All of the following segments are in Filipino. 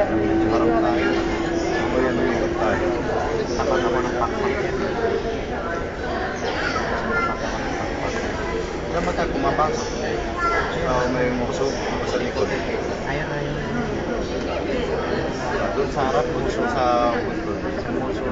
Medyo harap tayo. Ako yan may ikot tayo. Takot ako ng pakpak yan. Dapat tayo pumapasok. May mukso sa likod. Ayun. Doon sa harap, mukso sa control. Sa mukso.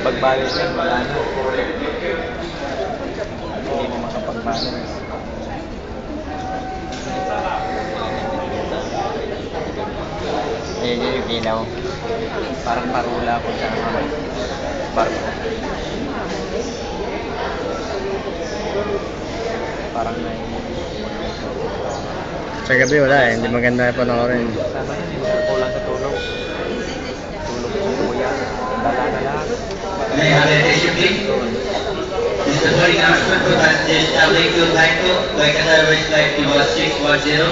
Pagbalis yan, wala na. Hindi na makapagbalis. Ayun yung ilaw. Parang parula ko sa barko. Parang Sa gabi wala eh, hindi maganda panoorin. Sana yun, hindi kulang sa tulog. Tulog sa kuya. Dala na lahat. May I have attention please? This is the boarding announcement for passengers traveling to Taito, Kolkata Airways Flight number 610.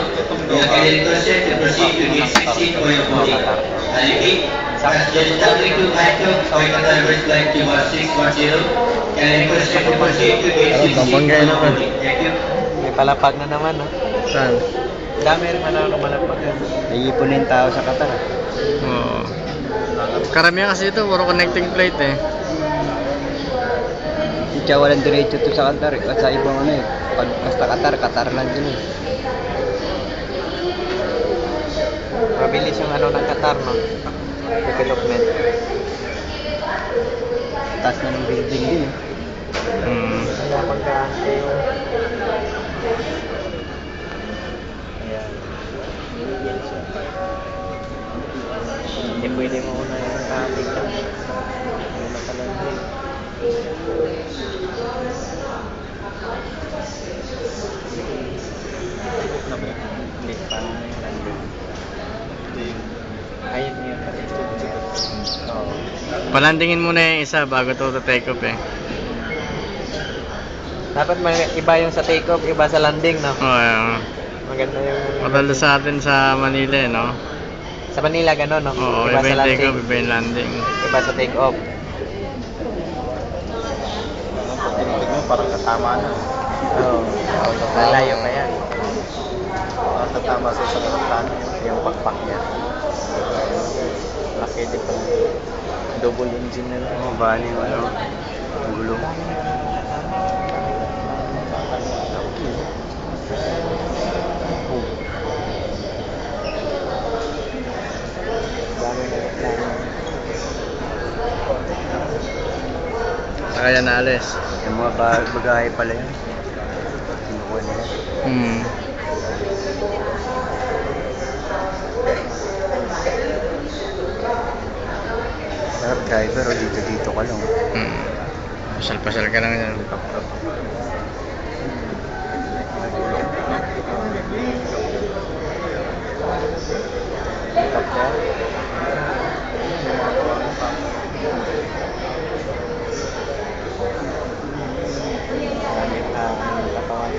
You are kindly requested to proceed to gate 16 for your boarding. I repeat, passengers traveling to Taito, Kolkata Airways Flight number 610. Kindly requested to proceed to gate 16 for your boarding. Thank you. May palapag na naman, no? Saan? Dami rin malapag yan. Naiipon na yung tao sa Qatar. Oo. Karamihan kasi ito, puro connecting flight eh. Hindi walang diretso to sa Qatar at sa ibang ano eh. Pag basta Qatar lang din eh. Mabilis yung ano ng Qatar, no? Development. Taas na ng building din eh. Kaya pagkaante yung... Ayan. Hindi pwede mo una yung traffic ka. Ano na pala hindi. Hindi pa na yung landing. Ayun yun. Oo. Palandingin muna yung isa bago to take off eh. Dapat may iba yung sa take off, iba sa landing, no? Oo. Maganda yung... Matalo sa atin sa Manila eh, no? Sa Manila, gano'n, no? Oo, iba yung take off, iba yung landing. Iba sa take off. Pag tinitig mo, parang kasama na. Oo. Lalayo pa yan. Parang katama sa isang aeroplano. Yung pakpak niya. Laki din pa. Double engine na lang. Oo, bali yung ano, ang gulong. Dami na reklamo. Saka yan naalis. Yung mga bagahe pala yan. Kinukuha nila. Sarap driver o dito ka lang. Pasal-pasal ka lang yan. Take off siya. Dami pa katawan.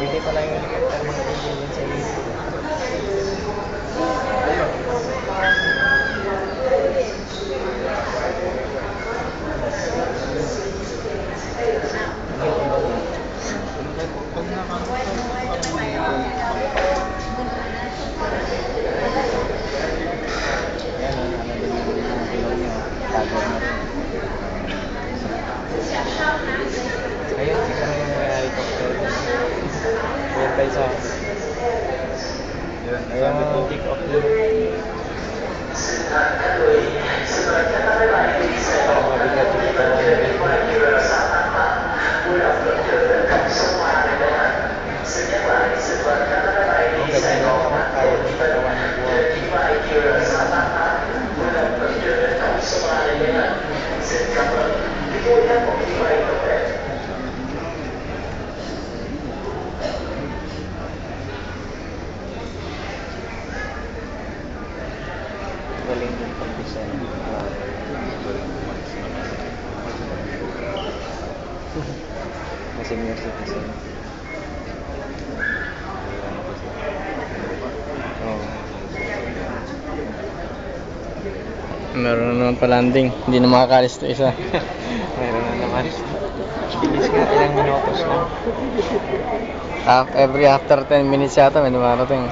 Hindi pala yung helicopter mga tigil yun sa iyo. Ayun, siguro yung may helicopter. Ayan pa isa. Ayan, take off din. Parang mabigat yung katawan. senior citizen. Oo. Meron na naman pa-landing. Hindi na makakalis to isa. Meron na naman. Bilis nga, ilang minutos lang. Every after 10 minutes yata may dumarating.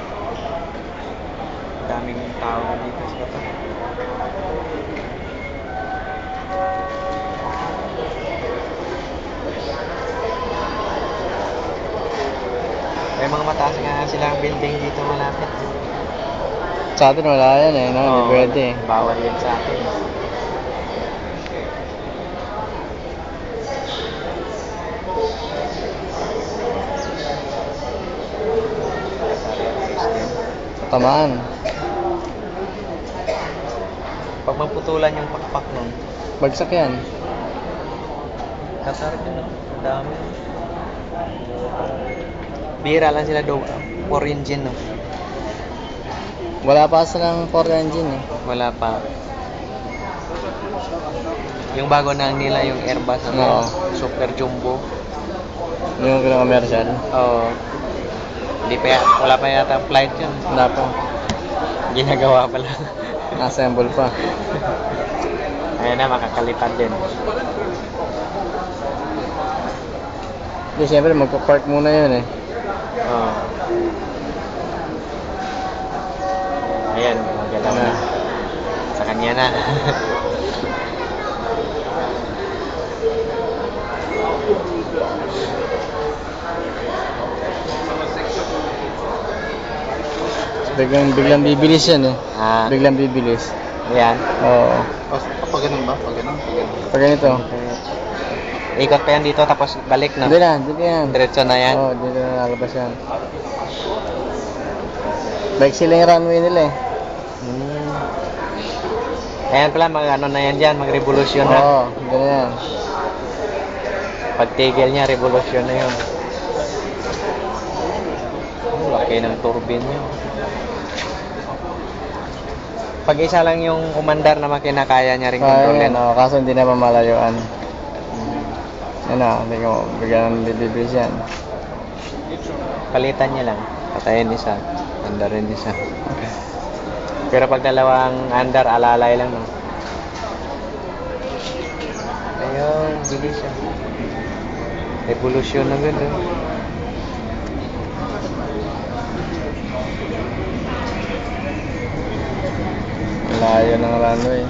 Daming tao na dito sa Qatar. May mga mataas nga silang building dito malapit. Sa atin wala yan eh, no? Hindi Oo, pwede eh. bawal yan sa atin. Tamaan. Pag maputulan yung pakpak nun, Bagsak yan. Qatar din, no? Ang dami. Bira lang sila do 4 engine, no? Wala pa silang 4 engine eh. Wala pa. Yung bago na nila yung Airbus, Oo. Super Jumbo. Yung pinaka-commercial. Oo. Wala pa yata flight yun. Wala pa. Ginagawa pa lang. Assemble pa. Ayan na, makakalipad din. Hindi, siyempre magpa-park muna yun eh. Oo. Ayan, magalaw na. Sa kanya na. Biglang bibilis yan eh. Biglang bibilis. Ayan. Oo. Pag ganun ba? Pag ganun? Pag ganun? Pag ganito. Ikot pa yan dito tapos balik na. Hindi na yan. Diretso na yan. Oo, dito na lalabas yan. Bike sila yung runway nila eh. Ayan pala, ano na yan dyan, mag-revolusyon na. Oo, ganyan. Pagtigil niya, revolusyon na yun. Laki ng turbine niya. Pag isa lang yung umandar na makina, kaya niya rin kontrolin. Oo, kaso hindi na mamalayuan. Yan na, hindi ko bigyan ng bibilis yan. Palitan niya lang. Patayin isa. Andarin isa. Pero pag dalawang andar, alalay lang, no? Ayun, bilis siya. Revolusyon na ganda. Layo ng runway.